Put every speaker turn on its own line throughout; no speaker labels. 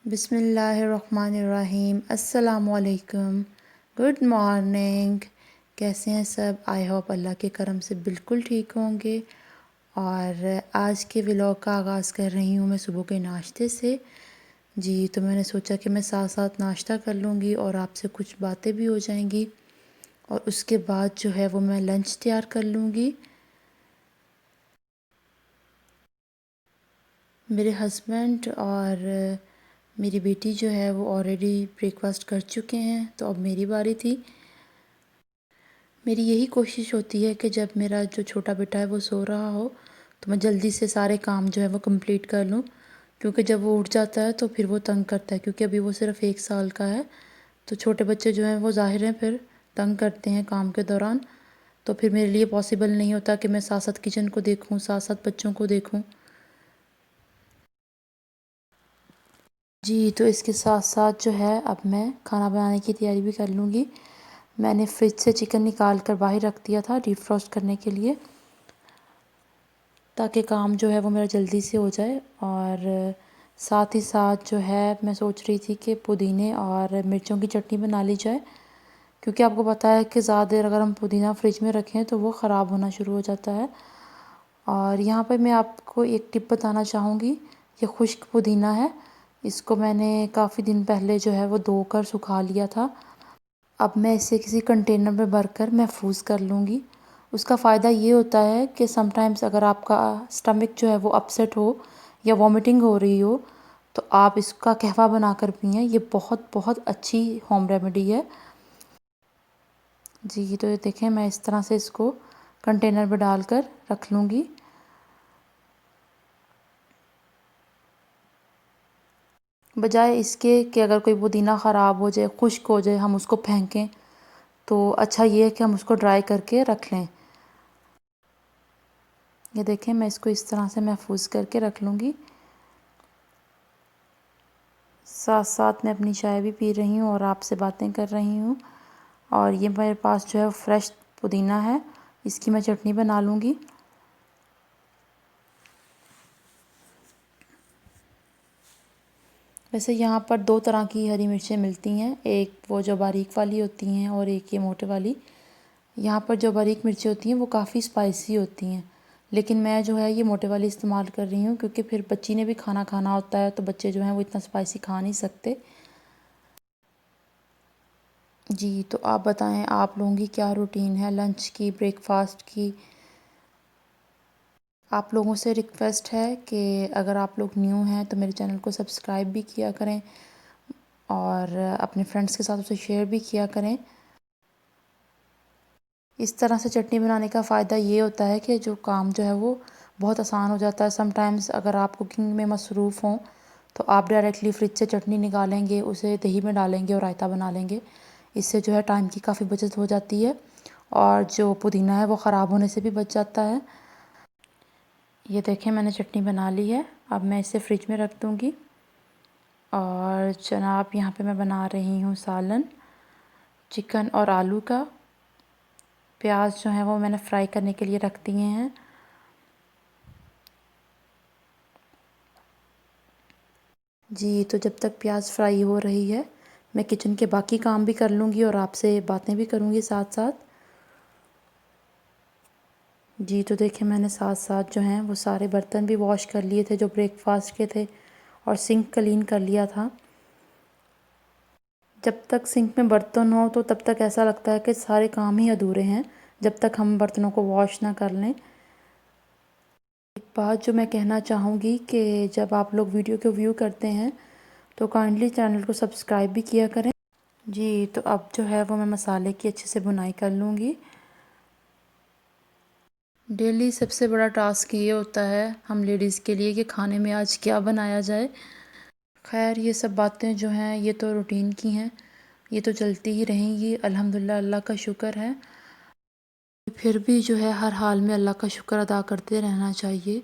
बिस्मिल्लाहिर्रहमानिर्रहीम। अस्सलामुअलैकुम। Good morning. कैसे हैं सब? आई होप अल्लाह के करम से बिल्कुल ठीक होंगे। और आज के व्लॉग का आगाज़ कर रही हूँ मैं सुबह के नाश्ते से। जी, तो मैंने सोचा कि मैं साथ साथ नाश्ता कर लूँगी और आपसे कुछ बातें भी हो जाएंगी। और उसके बाद जो है वो मैं लंच तैयार कर लूँगी। मेरे हस्बैंड और मेरी बेटी जो है वो ऑलरेडी ब्रेकफास्ट कर चुके हैं, तो अब मेरी बारी थी। मेरी यही कोशिश होती है कि जब मेरा जो छोटा बेटा है वो सो रहा हो तो मैं जल्दी से सारे काम जो है वो कंप्लीट कर लूँ, क्योंकि जब वो उठ जाता है तो फिर वो तंग करता है, क्योंकि अभी वो सिर्फ़ 1 साल का है। तो छोटे बच्चे जो हैं वो ज़ाहिर है फिर तंग करते हैं काम के दौरान। तो फिर मेरे लिए पॉसिबल नहीं होता कि मैं साथ साथ किचन को देखूँ, साथ साथ बच्चों को देखूँ। जी, तो इसके साथ साथ जो है अब मैं खाना बनाने की तैयारी भी कर लूँगी। मैंने फ्रिज से चिकन निकाल कर बाहर रख दिया था डीफ्रॉस्ट करने के लिए, ताकि काम जो है वो मेरा जल्दी से हो जाए। और साथ ही साथ जो है मैं सोच रही थी कि पुदीने और मिर्चों की चटनी बना ली जाए, क्योंकि आपको पता है कि ज़्यादा देर अगर हम पुदीना फ्रिज में रखें तो वो ख़राब होना शुरू हो जाता है। और यहाँ पे मैं आपको एक टिप बताना चाहूँगी। ये खुश्क पुदीना है, इसको मैंने काफ़ी दिन पहले जो है वो धोकर सुखा लिया था। अब मैं इसे किसी कंटेनर में भरकर महफूज कर लूँगी। उसका फ़ायदा ये होता है कि समटाइम्स अगर आपका स्टमक जो है वो अपसेट हो या वॉमिटिंग हो रही हो तो आप इसका कहवा बनाकर पिएं। ये बहुत बहुत अच्छी होम रेमेडी है। जी, तो ये देखें मैं इस तरह से इसको कंटेनर में डालकर रख लूँगी। बजाय इसके कि अगर कोई पुदीना ख़राब हो जाए, खुश्क हो जाए, हम उसको फेंकें, तो अच्छा ये है कि हम उसको ड्राई करके रख लें। ये देखें मैं इसको इस तरह से महफूज करके रख लूँगी। साथ साथ मैं अपनी चाय भी पी रही हूँ और आपसे बातें कर रही हूँ। और ये मेरे पास जो है फ्रेश पुदीना है, इसकी मैं चटनी बना लूँगी। वैसे यहाँ पर 2 तरह की हरी मिर्चें मिलती हैं, एक वो जो बारीक वाली होती हैं और एक ये मोटे वाली। यहाँ पर जो बारीक मिर्चें होती हैं वो काफ़ी स्पाइसी होती हैं, लेकिन मैं जो है ये मोटे वाली इस्तेमाल कर रही हूँ, क्योंकि फिर बच्ची ने भी खाना खाना होता है तो बच्चे जो हैं वो इतना स्पाइसी खा नहीं सकते। जी, तो आप बताएं आप लोगों की क्या रूटीन है लंच की, ब्रेकफास्ट की? आप लोगों से रिक्वेस्ट है कि अगर आप लोग न्यू हैं तो मेरे चैनल को सब्सक्राइब भी किया करें और अपने फ्रेंड्स के साथ उसे शेयर भी किया करें। इस तरह से चटनी बनाने का फ़ायदा ये होता है कि जो काम जो है वो बहुत आसान हो जाता है। समटाइम्स अगर आप कुकिंग में मसरूफ़ हों तो आप डायरेक्टली फ्रिज से चटनी निकालेंगे, उसे दही में डालेंगे और रायता बना लेंगे। इससे जो है टाइम की काफ़ी बचत हो जाती है और जो पुदीना है वो ख़राब होने से भी बच जाता है। ये देखें मैंने चटनी बना ली है, अब मैं इसे फ्रिज में रख दूँगी। और जनाब यहाँ पे मैं बना रही हूँ सालन, चिकन और आलू का। प्याज जो है वो मैंने फ्राई करने के लिए रख दिए हैं। जी, तो जब तक प्याज फ्राई हो रही है मैं किचन के बाकी काम भी कर लूँगी और आपसे बातें भी करूँगी साथ साथ। जी, तो देखिए मैंने साथ साथ जो हैं वो सारे बर्तन भी वॉश कर लिए थे जो ब्रेकफास्ट के थे, और सिंक क्लीन कर लिया था। जब तक सिंक में बर्तन हो तो तब तक ऐसा लगता है कि सारे काम ही अधूरे हैं, जब तक हम बर्तनों को वॉश ना कर लें। एक बात जो मैं कहना चाहूँगी कि जब आप लोग वीडियो को व्यू करते हैं तो काइंडली चैनल को सब्सक्राइब भी किया करें। जी, तो अब जो है वो मैं मसाले की अच्छे से बुनाई कर लूँगी। डेली सबसे बड़ा टास्क ये होता है हम लेडीज़ के लिए कि खाने में आज क्या बनाया जाए। खैर ये सब बातें जो हैं ये तो रूटीन की हैं, ये तो चलती ही रहेंगी। अल्हम्दुलिल्लाह, अल्लाह का शुक्र है। फिर भी जो है हर हाल में अल्लाह का शुक्र अदा करते रहना चाहिए,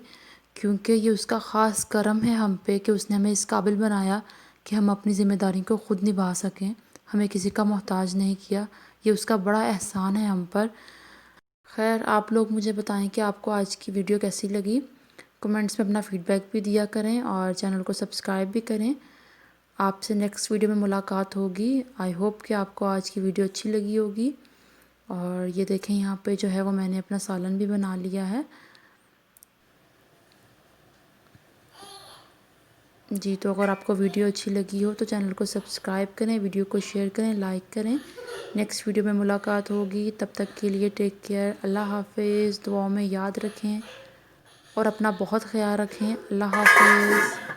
क्योंकि ये उसका ख़ास करम है हम पे कि उसने हमें इस काबिल बनाया कि हम अपनी ज़िम्मेदारी को ख़ुद निभा सकें, हमें किसी का मोहताज नहीं किया। ये उसका बड़ा एहसान है हम पर। खैर आप लोग मुझे बताएं कि आपको आज की वीडियो कैसी लगी। कमेंट्स में अपना फ़ीडबैक भी दिया करें और चैनल को सब्सक्राइब भी करें। आपसे नेक्स्ट वीडियो में मुलाकात होगी। आई होप कि आपको आज की वीडियो अच्छी लगी होगी। और ये देखें यहाँ पे जो है वो मैंने अपना सालन भी बना लिया है। जी, तो अगर आपको वीडियो अच्छी लगी हो तो चैनल को सब्सक्राइब करें, वीडियो को शेयर करें, लाइक करें। नेक्स्ट वीडियो में मुलाकात होगी, तब तक के लिए टेक केयर। अल्लाह हाफिज़। दुआओं में याद रखें और अपना बहुत ख्याल रखें। अल्लाह हाफिज़।